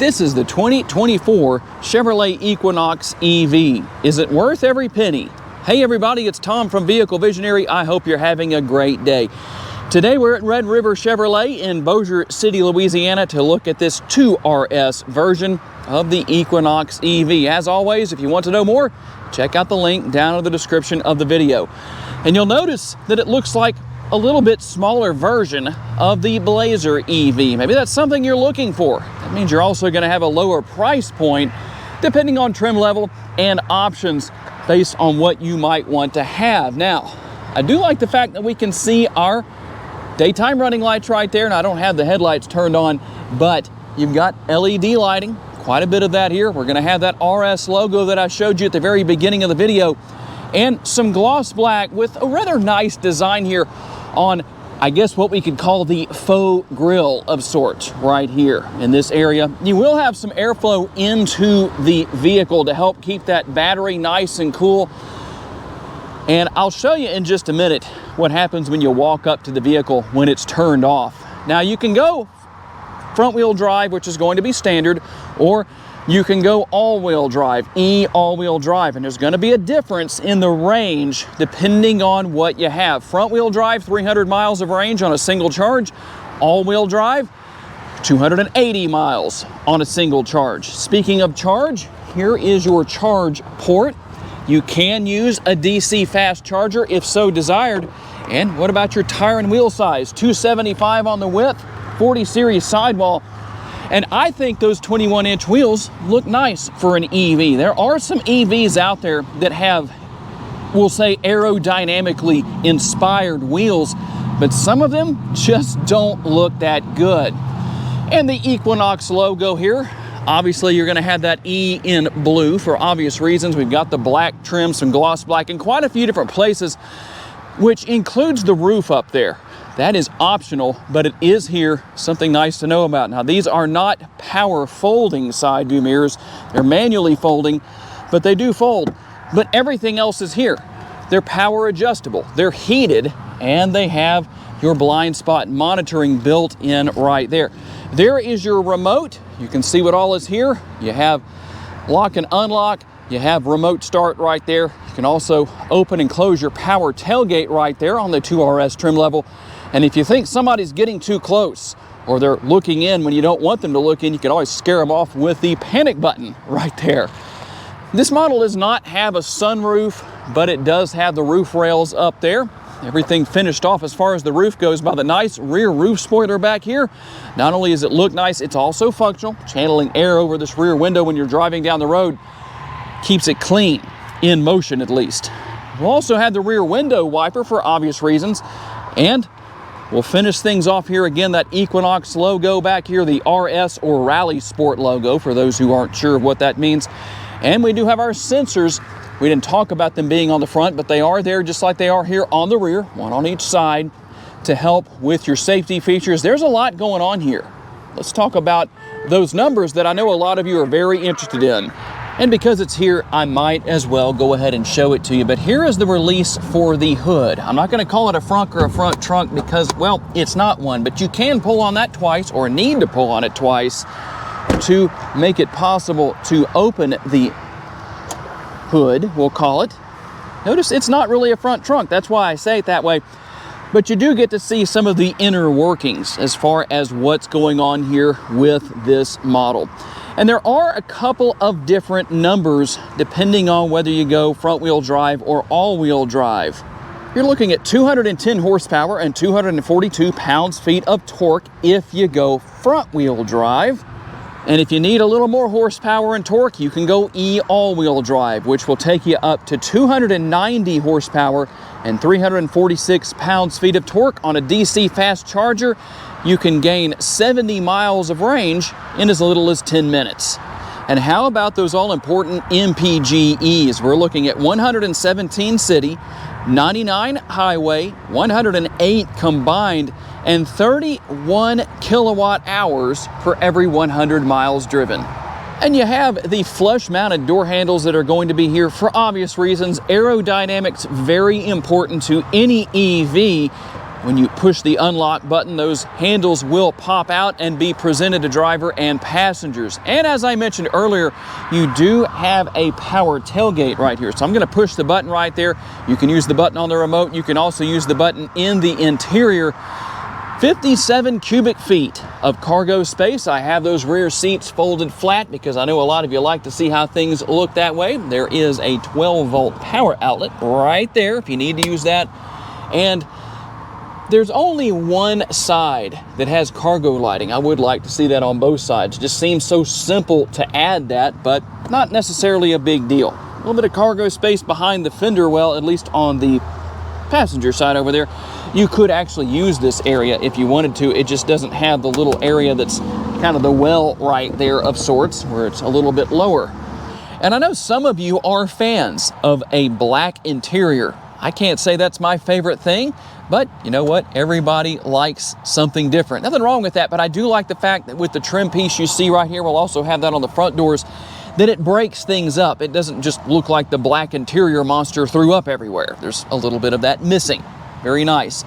This is the 2024 Chevrolet Equinox EV. Is it worth every penny? Hey everybody, it's Tom from Vehicle Visionary. I hope you're having a great day. Today we're at Red River Chevrolet in Bossier City, Louisiana to look at this 2RS version of the Equinox EV. As always, if you want to know more, check out the link down in the description of the video. And you'll notice that it looks like a little bit smaller version of the Blazer EV. Maybe that's something you're looking for. That means you're also going to have a lower price point depending on trim level and options based on what you might want to have. Now, I do like the fact that we can see our daytime running lights right there, and I don't have the headlights turned on, but you've got LED lighting, quite a bit of that here. We're going to have that RS logo that I showed you at the very beginning of the video, and some gloss black with a rather nice design here on, I guess, what we could call the faux grille of sorts right here in this area. You will have some airflow into the vehicle to help keep that battery nice and cool. And I'll show you in just a minute what happens when you walk up to the vehicle when it's turned off. Now you can go front wheel drive, which is going to be standard, or you can go all-wheel drive, all-wheel drive, and there's going to be a difference in the range depending on what you have. Front-wheel drive, 300 miles of range on a single charge. All-wheel drive, 280 miles on a single charge. Speaking of charge, here is your charge port. You can use a DC fast charger if so desired. And what about your tire and wheel size? 275 on the width, 40 series sidewall. And I think those 21-inch wheels look nice for an EV. There are some EVs out there that have, we'll say, aerodynamically inspired wheels, but some of them just don't look that good. And the Equinox logo here, obviously you're gonna have that E in blue for obvious reasons. We've got the black trim, some gloss black in quite a few different places, which includes the roof up there. That is optional, but it is here, something nice to know about. Now, these are not power folding side view mirrors. They're manually folding, but they do fold. But everything else is here. They're power adjustable, they're heated, and they have your blind spot monitoring built in right there. There is your remote. You can see what all is here. You have lock and unlock. You have remote start right there. You can also open and close your power tailgate right there on the 2RS trim level. And if you think somebody's getting too close or they're looking in when you don't want them to look in, you can always scare them off with the panic button right there. This model does not have a sunroof, but it does have the roof rails up there. Everything finished off as far as the roof goes by the nice rear roof spoiler back here. Not only does it look nice, it's also functional. Channeling air over this rear window when you're driving down the road keeps it clean, in motion at least. We'll also have the rear window wiper for obvious reasons, and we'll finish things off here again, that Equinox logo back here, the RS or Rally Sport logo for those who aren't sure of what that means. And we do have our sensors. We didn't talk about them being on the front, but they are there just like they are here on the rear, one on each side, to help with your safety features. There's a lot going on here. Let's talk about those numbers that I know a lot of you are very interested in. And because it's here, I might as well go ahead and show it to you. But here is the release for the hood. I'm not going to call it a frunk or a front trunk because, well, it's not one. But you can pull on that twice, or need to pull on it twice, to make it possible to open the hood, we'll call it. Notice it's not really a front trunk. That's why I say it that way. But you do get to see some of the inner workings as far as what's going on here with this model. And there are a couple of different numbers depending on whether you go front-wheel drive or all-wheel drive. You're looking at 210 horsepower and 242 pounds-feet of torque if you go front-wheel drive. And if you need a little more horsepower and torque, you can go all-wheel drive, which will take you up to 290 horsepower and 346 pounds-feet of torque on a DC fast charger. You can gain 70 miles of range in as little as 10 minutes. And how about those all-important MPGEs? We're looking at 117 city, 99 highway, 108 combined, and 31 kilowatt hours for every 100 miles driven. And you have the flush-mounted door handles that are going to be here for obvious reasons. Aerodynamics, very important to any EV. When you push the unlock button, those handles will pop out and be presented to driver and passengers. And as I mentioned earlier, you do have a power tailgate right here. So I'm going to push the button right there. You can use the button on the remote. You can also use the button in the interior. 57 cubic feet of cargo space. I have those rear seats folded flat because I know a lot of you like to see how things look that way. There is a 12-volt power outlet right there if you need to use that. And there's only one side that has cargo lighting. I would like to see that on both sides. It just seems so simple to add that, but not necessarily a big deal. A little bit of cargo space behind the fender well, at least on the passenger side over there. You could actually use this area if you wanted to. It just doesn't have the little area that's kind of the well right there of sorts, where it's a little bit lower. And I know some of you are fans of a black interior. I can't say that's my favorite thing, but you know what? Everybody likes something different. Nothing wrong with that, but I do like the fact that with the trim piece you see right here, we'll also have that on the front doors, that it breaks things up. It doesn't just look like the black interior monster threw up everywhere. There's a little bit of that missing. Very nice.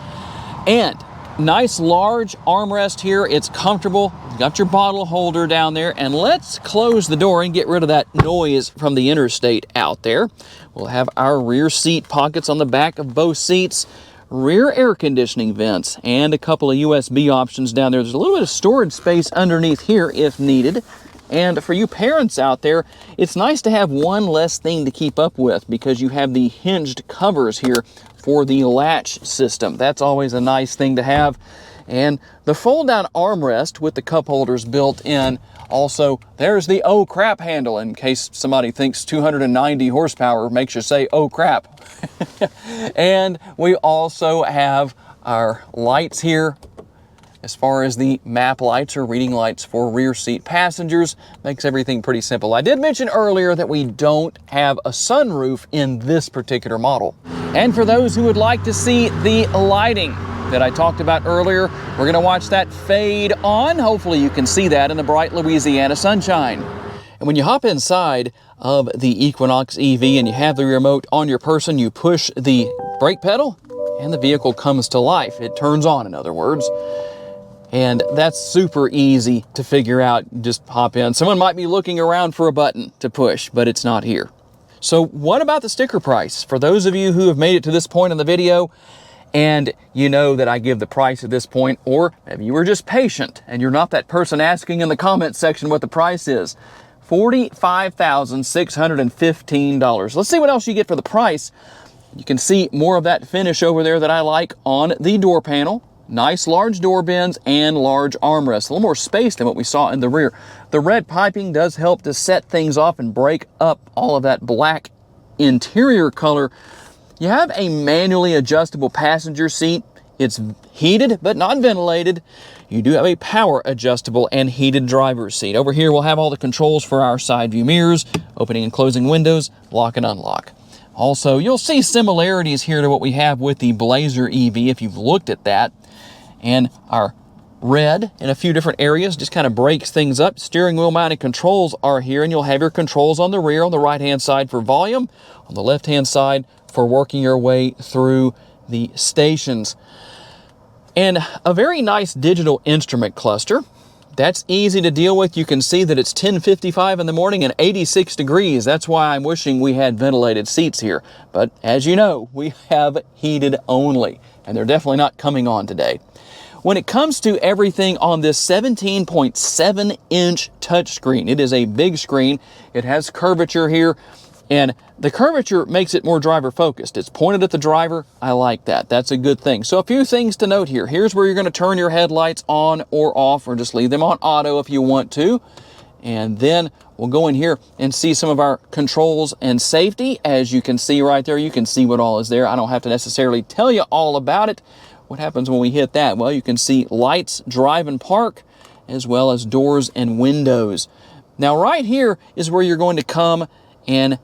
And nice large armrest here. It's comfortable. You've got your bottle holder down there. And let's close the door and get rid of that noise from the interstate out there. We'll have our rear seat pockets on the back of both seats, rear air conditioning vents, and a couple of USB options down there. There's a little bit of storage space underneath here if needed. And for you parents out there, it's nice to have one less thing to keep up with because you have the hinged covers here for the latch system. That's always a nice thing to have. And the fold-down armrest with the cup holders built in. Also, there's the oh crap handle in case somebody thinks 290 horsepower makes you say oh crap. And we also have our lights here. As far as the map lights or reading lights for rear seat passengers, makes everything pretty simple. I did mention earlier that we don't have a sunroof in this particular model. And for those who would like to see the lighting that I talked about earlier, we're gonna watch that fade on. Hopefully you can see that in the bright Louisiana sunshine. And when you hop inside of the Equinox EV and you have the remote on your person, you push the brake pedal and the vehicle comes to life. It turns on, in other words. And that's super easy to figure out. Just hop in. Someone might be looking around for a button to push, but it's not here. So what about the sticker price? For those of you who have made it to this point in the video, and you know that I give the price at this point, or maybe you were just patient and you're not that person asking in the comment section what the price is. $45,615. Let's see what else you get for the price. You can see more of that finish over there that I like on the door panel. Nice large door bins and large armrests. A little more space than what we saw in the rear. The red piping does help to set things off and break up all of that black interior color. You have a manually adjustable passenger seat. It's heated but not ventilated. You do have a power adjustable and heated driver's seat. Over here we'll have all the controls for our side view mirrors, opening and closing windows, lock and unlock. Also, you'll see similarities here to what we have with the Blazer EV if you've looked at that. And our red in a few different areas just kind of breaks things up. Steering wheel mounted controls are here, and you'll have your controls on the rear, on the right-hand side for volume, on the left-hand side for working your way through the stations. And a very nice digital instrument cluster. That's easy to deal with. You can see that it's 10:55 in the morning and 86 degrees. That's why I'm wishing we had ventilated seats here. But as you know, we have heated only, and they're definitely not coming on today. When it comes to everything on this 17.7-inch touchscreen, it is a big screen. It has curvature here, and the curvature makes it more driver focused. It's pointed at the driver. I like that. That's a good thing. So a few things to note here. Here's where you're going to turn your headlights on or off, or just leave them on auto if you want to. And then we'll go in here and see some of our controls and safety. As you can see right there, you can see what all is there. I don't have to necessarily tell you all about it. What happens when we hit that? Well, you can see lights, drive and park, as well as doors and windows. Now right here is where you're going to come and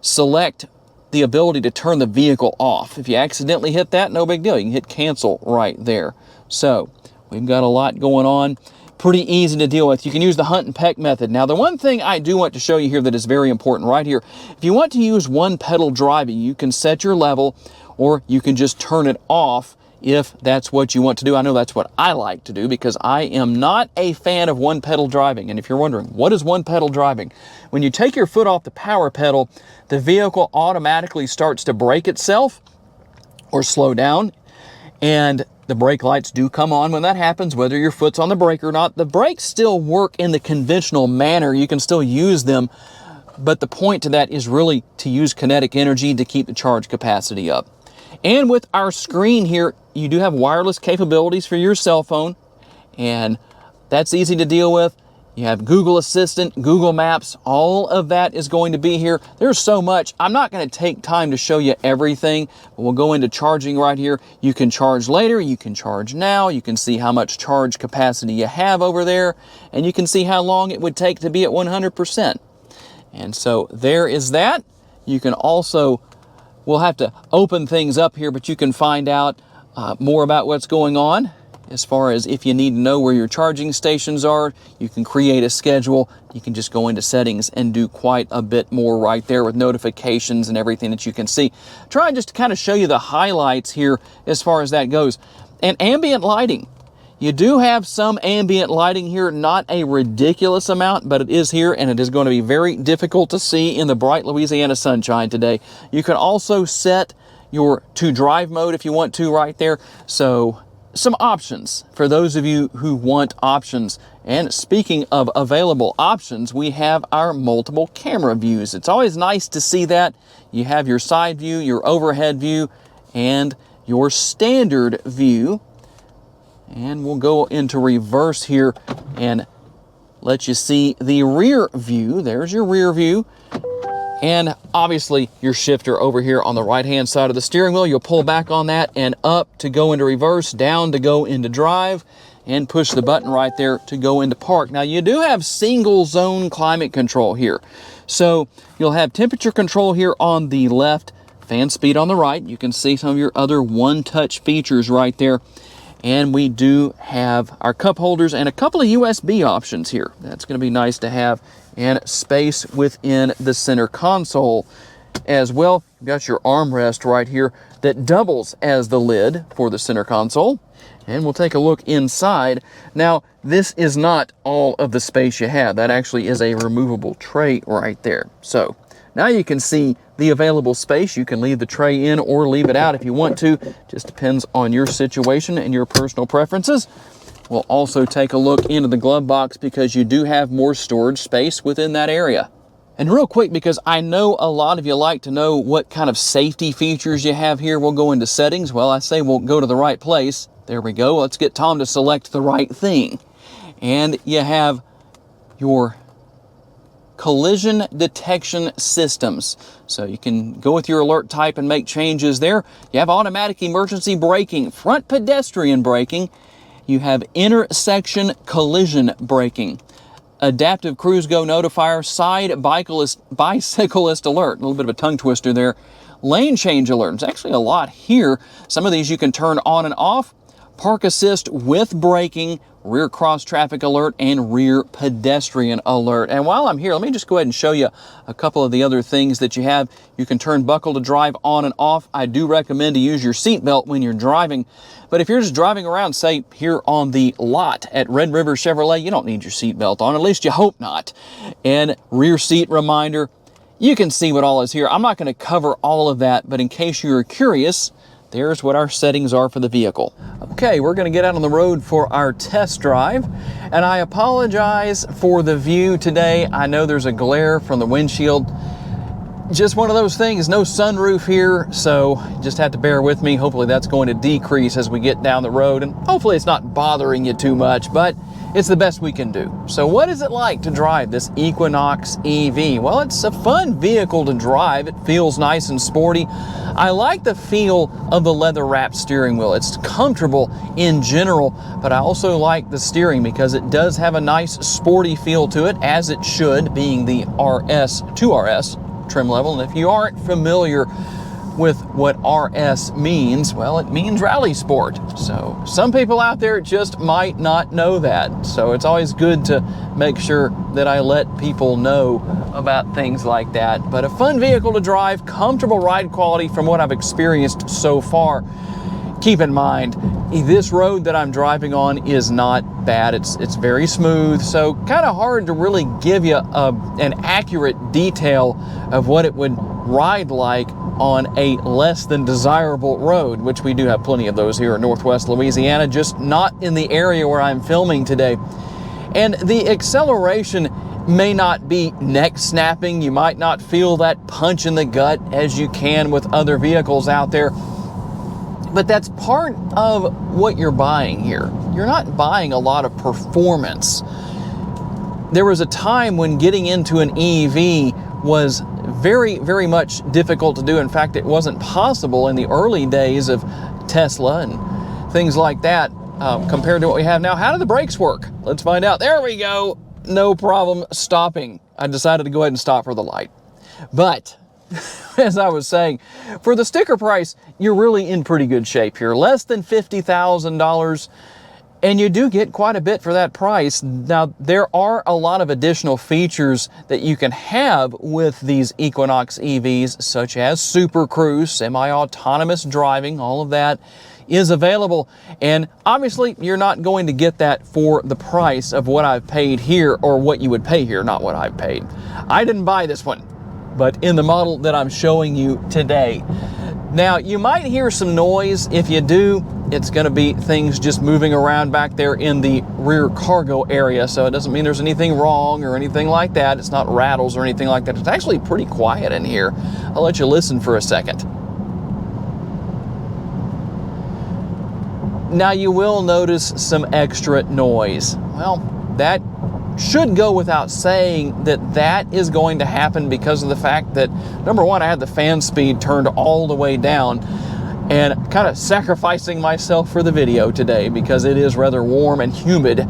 select the ability to turn the vehicle off. If you accidentally hit that, no big deal. You can hit cancel right there. So we've got a lot going on. Pretty easy to deal with. You can use the hunt and peck method. Now, the one thing I do want to show you here that is very important right here, if you want to use one pedal driving, you can set your level, or you can just turn it off if that's what you want to do. I know that's what I like to do because I am not a fan of one pedal driving. And if you're wondering, what is one pedal driving? When you take your foot off the power pedal, the vehicle automatically starts to brake itself or slow down, and the brake lights do come on when that happens, whether your foot's on the brake or not. The brakes still work in the conventional manner. You can still use them, but the point to that is really to use kinetic energy to keep the charge capacity up. And with our screen here, you do have wireless capabilities for your cell phone, and that's easy to deal with. You have Google Assistant, Google Maps, all of that is going to be here. There's so much. I'm not going to take time to show you everything, but we'll go into charging right here. You can charge later, you can charge now, you can see how much charge capacity you have over there, and you can see how long it would take to be at 100%. And so there is that. You can also, we'll have to open things up here, but you can find out more about what's going on. As far as if you need to know where your charging stations are, you can create a schedule. You can just go into settings and do quite a bit more right there with notifications and everything that you can see. Try just to kind of show you the highlights here as far as that goes. And ambient lighting. You do have some ambient lighting here, not a ridiculous amount, but it is here, and it is going to be very difficult to see in the bright Louisiana sunshine today. You can also set your to drive mode if you want to right there. So some options for those of you who want options. And speaking of available options, we have our multiple camera views. It's always nice to see that. You have your side view, your overhead view, and your standard view. And we'll go into reverse here and let you see the rear view. There's your rear view. And obviously your shifter over here on the right-hand side of the steering wheel. You'll pull back on that and up to go into reverse, down to go into drive, and push the button right there to go into park. Now you do have single zone climate control here. So you'll have temperature control here on the left, fan speed on the right. You can see some of your other one-touch features right there. And we do have our cup holders and a couple of USB options here. That's going to be nice to have, and space within the center console as well. You've got your armrest right here that doubles as the lid for the center console. And we'll take a look inside. Now, this is not all of the space you have. That actually is a removable tray right there. So now you can see the available space. You can leave the tray in or leave it out if you want to. Just depends on your situation and your personal preferences. We'll also take a look into the glove box because you do have more storage space within that area. And real quick, because I know a lot of you like to know what kind of safety features you have here, we'll go into settings. Well, I say we'll go to the right place. There we go. Let's get Tom to select the right thing. And you have your collision detection systems. So you can go with your alert type and make changes there. You have automatic emergency braking, front pedestrian braking. You have intersection collision braking, adaptive cruise go notifier, side bicyclist alert, a little bit of a tongue twister there, lane change alert. There's actually a lot here. Some of these you can turn on and off. Park assist with braking, rear cross traffic alert, and rear pedestrian alert. And while I'm here, let me just go ahead and show you a couple of the other things that you have. You can turn buckle to drive on and off. I do recommend to use your seatbelt when you're driving. But if you're just driving around, say here on the lot at Red River Chevrolet, you don't need your seatbelt on, at least you hope not. And rear seat reminder, you can see what all is here. I'm not going to cover all of that, but in case you're curious, there's what our settings are for the vehicle. Okay, we're going to get out on the road for our test drive, and I apologize for the view today. I know there's a glare from the windshield. Just one of those things, no sunroof here, so just have to bear with me. Hopefully that's going to decrease as we get down the road, and hopefully it's not bothering you too much, but it's the best we can do. So what is it like to drive this Equinox EV? Well, it's a fun vehicle to drive. It feels nice and sporty. I like the feel of the leather-wrapped steering wheel. It's comfortable in general, but I also like the steering because it does have a nice sporty feel to it, as it should, being the RS, 2RS trim level. And if you aren't familiar with what RS means, well, it means rally sport. So some people out there just might not know that. So it's always good to make sure that I let people know about things like that. But a fun vehicle to drive, comfortable ride quality from what I've experienced so far. keep in mind, this road that I'm driving on is not bad. It's very smooth, so kind of hard to really give you an accurate detail of what it would ride like on a less than desirable road, which we do have plenty of those here in Northwest Louisiana, just not in the area where I'm filming today. And the acceleration may not be neck snapping. You might not feel that punch in the gut as you can with other vehicles out there. But that's part of what you're buying here. You're not buying a lot of performance. There was a time when getting into an EV was very, very much difficult to do. In fact, it wasn't possible in the early days of Tesla and things like that compared to what we have now. How do the brakes work? Let's find out. There we go. No problem stopping. I decided to go ahead and stop for the light. But as I was saying, for the sticker price, you're really in pretty good shape here. Less than $50,000, and you do get quite a bit for that price. Now, there are a lot of additional features that you can have with these Equinox EVs, such as Super Cruise, semi-autonomous driving, all of that is available. And obviously, you're not going to get that for the price of what I've paid here, or what you would pay here, not what I've paid. I didn't buy this one, but in the model that I'm showing you today. Now, you might hear some noise. If you do, it's going to be things just moving around back there in the rear cargo area, so it doesn't mean there's anything wrong or anything like that. It's not rattles or anything like that. It's actually pretty quiet in here. I'll let you listen for a second. Now, you will notice some extra noise. Well, that should go without saying that that is going to happen because of the fact that, number one, I had the fan speed turned all the way down, and kind of sacrificing myself for the video today because it is rather warm and humid,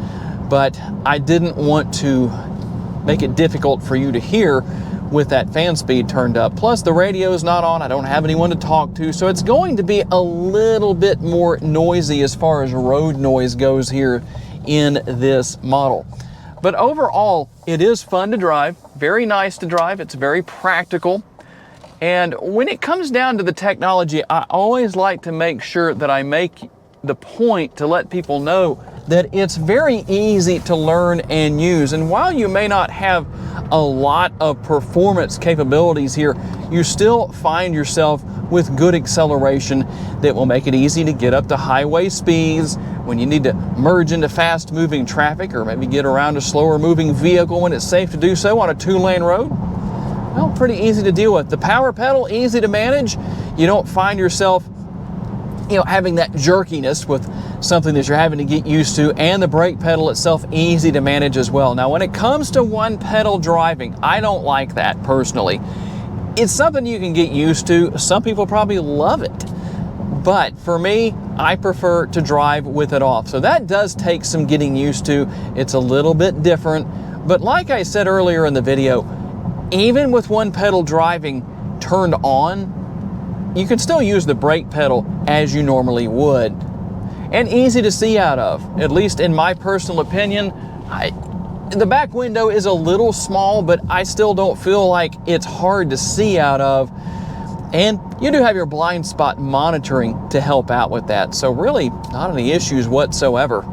but I didn't want to make it difficult for you to hear with that fan speed turned up. Plus, the radio is not on. I don't have anyone to talk to, so it's going to be a little bit more noisy as far as road noise goes here in this model. But overall, it is fun to drive, very nice to drive. It's very practical. And when it comes down to the technology, I always like to make sure that I make the point to let people know that it's very easy to learn and use. And while you may not have a lot of performance capabilities here, you still find yourself with good acceleration that will make it easy to get up to highway speeds when you need to merge into fast moving traffic, or maybe get around a slower moving vehicle when it's safe to do so on a 2-lane road. Well, pretty easy to deal with. The power pedal, easy to manage. You don't find yourself, having that jerkiness with something that you're having to get used to, and the brake pedal itself, easy to manage as well. Now, when it comes to one pedal driving, I don't like that personally. It's something you can get used to. Some people probably love it, but for me, I prefer to drive with it off. So that does take some getting used to. It's a little bit different, but like I said earlier in the video, even with one pedal driving turned on, you can still use the brake pedal as you normally would. And easy to see out of, at least in my personal opinion. The back window is a little small, but I still don't feel like it's hard to see out of. And you do have your blind spot monitoring to help out with that. So really not any issues whatsoever.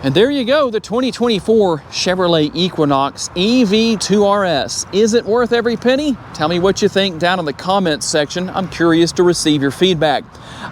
And there you go, the 2024 Chevrolet Equinox EV2RS. Is it worth every penny? Tell me what you think down in the comments section. I'm curious to receive your feedback.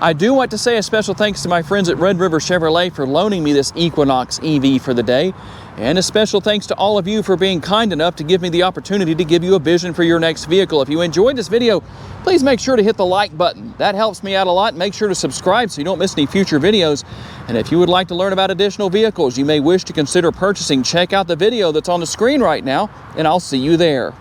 I do want to say a special thanks to my friends at Red River Chevrolet for loaning me this Equinox EV for the day. And a special thanks to all of you for being kind enough to give me the opportunity to give you a vision for your next vehicle. If you enjoyed this video, please make sure to hit the like button. That helps me out a lot. Make sure to subscribe so you don't miss any future videos. And if you would like to learn about additional vehicles you may wish to consider purchasing, check out the video that's on the screen right now, and I'll see you there.